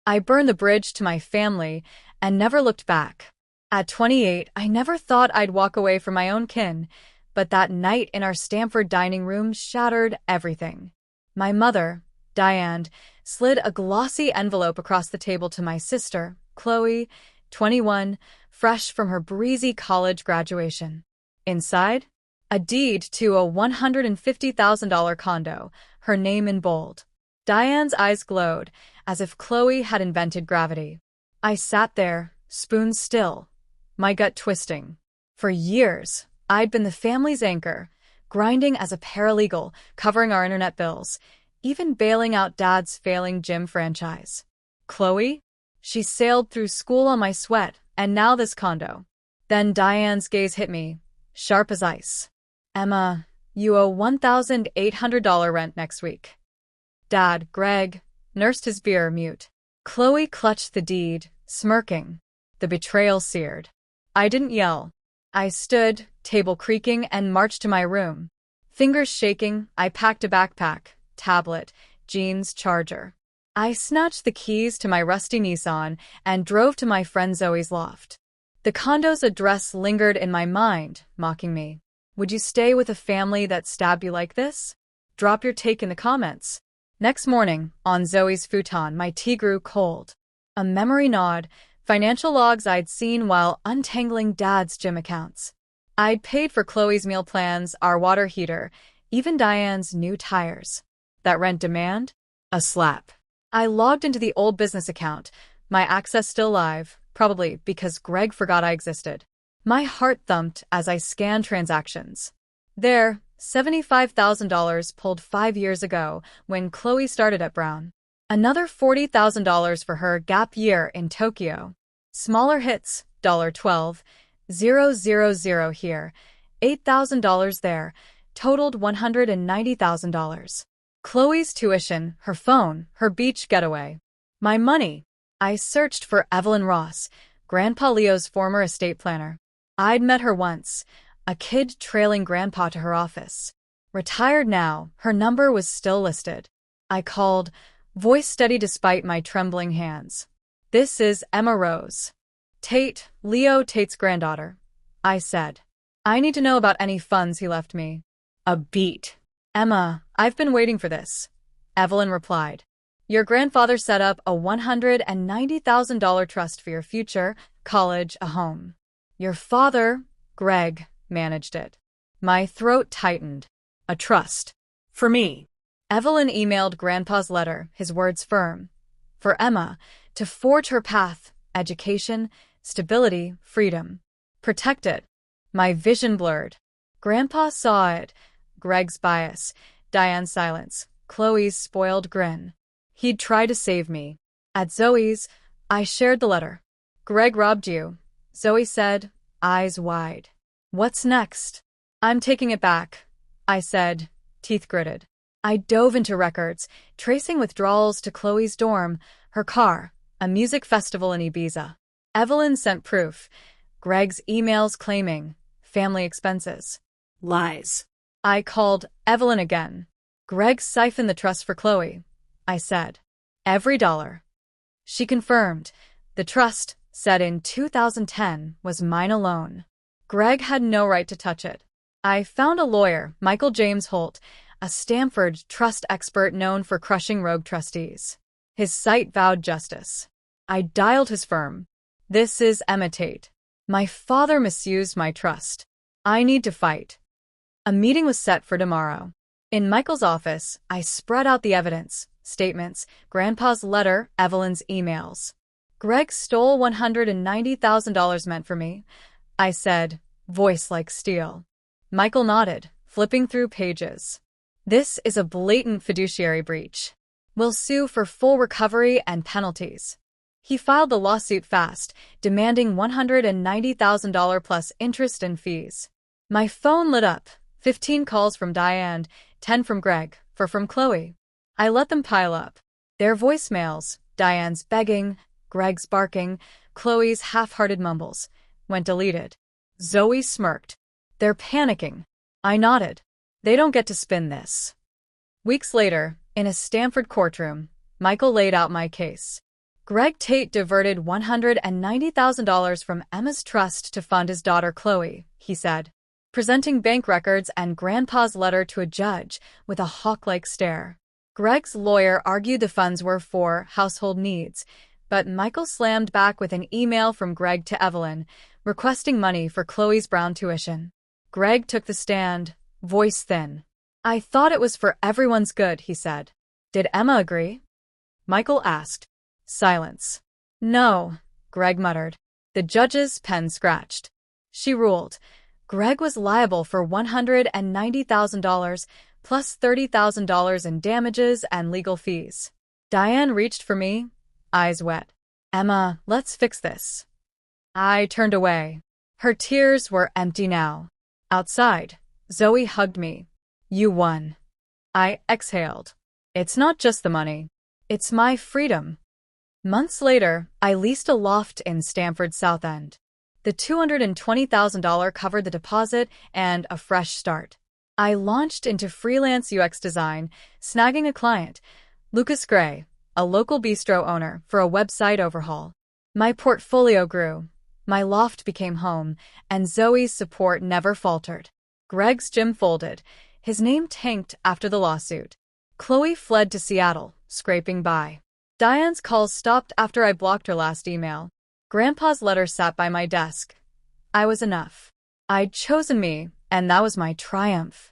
I burned the bridge to my family and never looked back. At 28, I never thought I'd walk away from my own kin, but that night in our Stamford dining room shattered everything. My mother, Diane, slid a glossy envelope across the table to my sister, Chloe, 21, fresh from her breezy college graduation. Inside, a deed to a $150,000 condo, her name in bold. Diane's eyes glowed, as if Chloe had invented gravity. I sat there, spoon still, my gut twisting. For years, I'd been the family's anchor, grinding as a paralegal, covering our internet bills, even bailing out Dad's failing gym franchise. Chloe? She sailed through school on my sweat, and now this condo. Then Diane's gaze hit me, sharp as ice. Emma, you owe $1,800 rent next week. Dad, Greg, nursed his beer mute. Chloe clutched the deed, smirking. The betrayal seared. I didn't yell. I stood, table creaking, and marched to my room. Fingers shaking, I packed a backpack, tablet, jeans, charger. I snatched the keys to my rusty Nissan and drove to my friend Zoe's loft. The condo's address lingered in my mind, mocking me. Would you stay with a family that stabbed you like this? Drop your take in the comments. Next morning, on Zoe's futon, my tea grew cold. A memory gnawed, financial logs I'd seen while untangling Dad's gym accounts. I'd paid for Chloe's meal plans, our water heater, even Diane's new tires. That rent demand? A slap. I logged into the old business account, my access still live, probably because Greg forgot I existed. My heart thumped as I scanned transactions. There, $75,000 pulled 5 years ago when Chloe started at Brown. Another $40,000 for her gap year in Tokyo. Smaller hits, $12,000 here, $8,000 there, totaled $190,000. Chloe's tuition, her phone, her beach getaway. My money. I searched for Evelyn Ross, Grandpa Leo's former estate planner. I'd met her once, a kid trailing Grandpa to her office. Retired now, her number was still listed. I called, voice steady despite my trembling hands. This is Emma Rose. Tate, Leo Tate's granddaughter. I said. I need to know about any funds he left me. A beat. Emma, I've been waiting for this. Evelyn replied. Your grandfather set up a $190,000 trust for your future, college, a home. Your father, Greg, managed it. My throat tightened. A trust. For me. Evelyn emailed Grandpa's letter, his words firm. For Emma, to forge her path, education, stability, freedom. Protect it. My vision blurred. Grandpa saw it. Greg's bias, Diane's silence, Chloe's spoiled grin. He'd try to save me. At Zoe's, I shared the letter. Greg robbed you, Zoe said, eyes wide. What's next? I'm taking it back, I said, teeth gritted. I dove into records, tracing withdrawals to Chloe's dorm, her car, a music festival in Ibiza. Evelyn sent proof. Greg's emails claiming family expenses. Lies. I called Evelyn again. Greg siphoned the trust for Chloe, I said. Every dollar. She confirmed. The trust, set in 2010, was mine alone. Greg had no right to touch it. I found a lawyer, Michael James Holt, a Stamford trust expert known for crushing rogue trustees. His site vowed justice. I dialed his firm. This is Emma Tate. My father misused my trust. I need to fight. A meeting was set for tomorrow. In Michael's office, I spread out the evidence, statements, Grandpa's letter, Evelyn's emails. Greg stole $190,000 meant for me, I said, voice like steel. Michael nodded, flipping through pages. This is a blatant fiduciary breach. We'll sue for full recovery and penalties. He filed the lawsuit fast, demanding $190,000 plus interest and fees. My phone lit up. 15 calls from Diane, 10 from Greg, 4 from Chloe. I let them pile up. Their voicemails, Diane's begging, Greg's barking, Chloe's half-hearted mumbles, went deleted. Zoe smirked. They're panicking. I nodded. They don't get to spin this. Weeks later, in a Stamford courtroom, Michael laid out my case. Greg Tate diverted $190,000 from Emma's trust to fund his daughter Chloe, he said, presenting bank records and Grandpa's letter to a judge with a hawk-like stare. Greg's lawyer argued the funds were for household needs, but Michael slammed back with an email from Greg to Evelyn, requesting money for Chloe's Brown tuition. Greg took the stand, voice thin. "I thought it was for everyone's good," he said. "Did Emma agree?" Michael asked. Silence. "No," Greg muttered. The judge's pen scratched. She ruled. Greg was liable for $190,000 plus $30,000 in damages and legal fees. Diane reached for me, eyes wet. "Emma, let's fix this." I turned away. Her tears were empty now. Outside, Zoe hugged me. "You won." I exhaled. "It's not just the money. It's my freedom." Months later, I leased a loft in Stamford South End. The $220,000 covered the deposit and a fresh start. I launched into freelance UX design, snagging a client, Lucas Gray, a local bistro owner, for a website overhaul. My portfolio grew. My loft became home, and Zoe's support never faltered. Greg's gym folded. His name tanked after the lawsuit. Chloe fled to Seattle, scraping by. Diane's calls stopped after I blocked her last email. Grandpa's letter sat by my desk. I was enough. I'd chosen me, and that was my triumph.